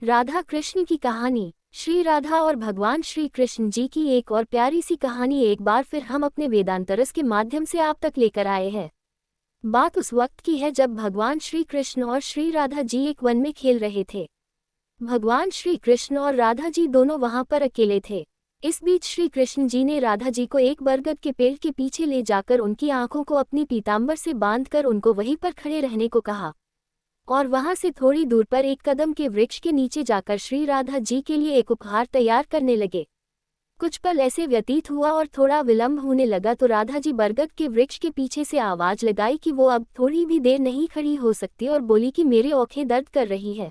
राधा कृष्ण की कहानी। श्री राधा और भगवान श्री कृष्ण जी की एक और प्यारी सी कहानी एक बार फिर हम अपने वेदांतरस के माध्यम से आप तक लेकर आए हैं। बात उस वक्त की है जब भगवान श्री कृष्ण और श्री राधा जी एक वन में खेल रहे थे। भगवान श्री कृष्ण और राधा जी दोनों वहां पर अकेले थे। इस बीच श्री कृष्ण जी ने राधा जी को एक बरगद के पेड़ के पीछे ले जाकर उनकी आंखों को अपनी पीतांबर से बांधकर उनको वहीं पर खड़े रहने को कहा और वहां से थोड़ी दूर पर एक कदम के वृक्ष के नीचे जाकर श्री राधा जी के लिए एक उपहार तैयार करने लगे। कुछ पल ऐसे व्यतीत हुआ और थोड़ा विलंब होने लगा तो राधा जी बरगद के वृक्ष के पीछे से आवाज लगाई कि वो अब थोड़ी भी देर नहीं खड़ी हो सकती और बोली कि मेरी आंखें दर्द कर रही है।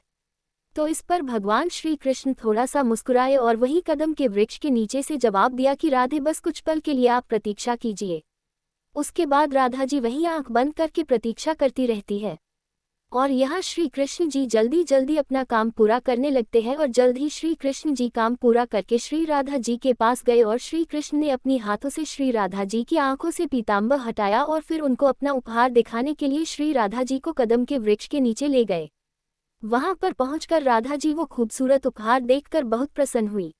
तो इस पर भगवान श्री कृष्ण थोड़ा सा मुस्कुराए और वही कदम के वृक्ष के नीचे से जवाब दिया कि राधे बस कुछ पल के लिए आप प्रतीक्षा कीजिए। उसके बाद राधा जी वहीं आंख बंद करके प्रतीक्षा करती रहती है और यहाँ श्री कृष्ण जी जल्दी जल्दी अपना काम पूरा करने लगते हैं और जल्द ही श्री कृष्ण जी काम पूरा करके श्री राधा जी के पास गए और श्री कृष्ण ने अपनी हाथों से श्री राधा जी की आंखों से पीतांबर हटाया और फिर उनको अपना उपहार दिखाने के लिए श्री राधा जी को कदम के वृक्ष के नीचे ले गए। वहां पर पहुंचकर राधा जी वो खूबसूरत उपहार देखकर बहुत प्रसन्न हुई।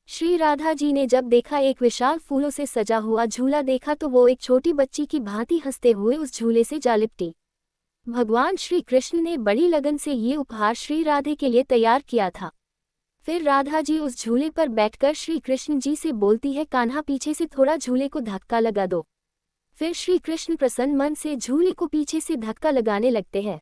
श्री राधा जी ने जब देखा एक विशाल फूलों से सजा हुआ झूला देखा तो वो एक छोटी बच्ची की भांति हंसते हुए उस झूले से जा लिपटी। भगवान श्री कृष्ण ने बड़ी लगन से ये उपहार श्री राधे के लिए तैयार किया था। फिर राधा जी उस झूले पर बैठकर श्री कृष्ण जी से बोलती है, कान्हा पीछे से थोड़ा झूले को धक्का लगा दो। फिर श्री कृष्ण प्रसन्न मन से झूले को पीछे से धक्का लगाने लगते हैं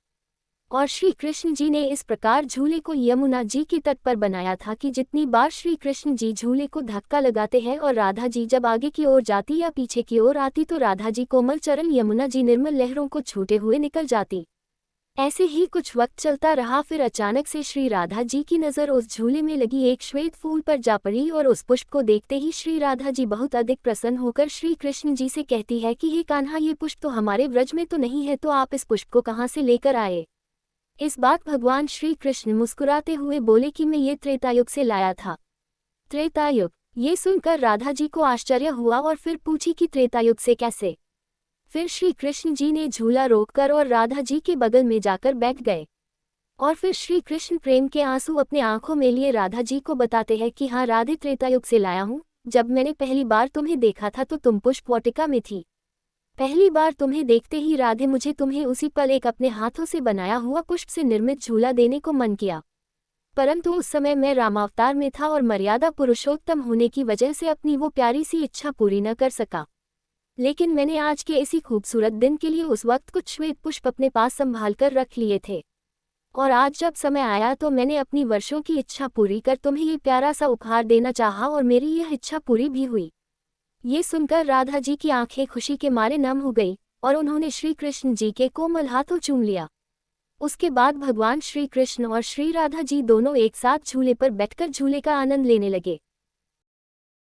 और श्री कृष्ण जी ने इस प्रकार झूले को यमुना जी के तट पर बनाया था कि जितनी बार श्री कृष्ण जी झूले को धक्का लगाते हैं और राधा जी जब आगे की ओर जाती या पीछे की ओर आती तो राधा जी कोमल चरण यमुना जी निर्मल लहरों को छूटे हुए निकल जाती। ऐसे ही कुछ वक्त चलता रहा। फिर अचानक से श्री राधा जी की नज़र उस झूले में लगी एक श्वेत फूल पर जा पड़ी और उस पुष्प को देखते ही श्री राधा जी बहुत अधिक प्रसन्न होकर श्री कृष्ण जी से कहती है कि हे कान्हा, ये पुष्प तो हमारे व्रज में तो नहीं है, तो आप इस पुष्प को कहाँ से लेकर आए। इस बात भगवान श्री कृष्ण मुस्कुराते हुए बोले कि मैं ये त्रेतायुग से लाया था। त्रेतायुग? ये सुनकर राधा जी को आश्चर्य हुआ और फिर पूछी कि त्रेतायुग से कैसे। फिर श्री कृष्ण जी ने झूला रोककर और राधा जी के बगल में जाकर बैठ गए और फिर श्री कृष्ण प्रेम के आंसू अपने आंखों में लिए राधा जी को बताते हैं कि हाँ राधे, त्रेतायुग से लाया हूँ। जब मैंने पहली बार तुम्हें देखा था तो तुम पुष्प वाटिका में थी। पहली बार तुम्हें देखते ही राधे मुझे तुम्हें उसी पल एक अपने हाथों से बनाया हुआ पुष्प से निर्मित झूला देने को मन किया, परंतु उस समय मैं रामावतार में था और मर्यादा पुरुषोत्तम होने की वजह से अपनी वो प्यारी सी इच्छा पूरी न कर सका। लेकिन मैंने आज के इसी खूबसूरत दिन के लिए उस वक्त कुछ श्वेत पुष्प अपने पास संभाल कर रख लिए थे और आज जब समय आया तो मैंने अपनी वर्षों की इच्छा पूरी कर तुम्हें ये प्यारा सा उपहार देना चाहा और मेरी यह इच्छा पूरी भी हुई। ये सुनकर राधा जी की आंखें खुशी के मारे नम हो गई और उन्होंने श्री कृष्ण जी के कोमल हाथों चूम लिया। उसके बाद भगवान श्री कृष्ण और श्री राधा जी दोनों एक साथ झूले पर बैठकर झूले का आनंद लेने लगे।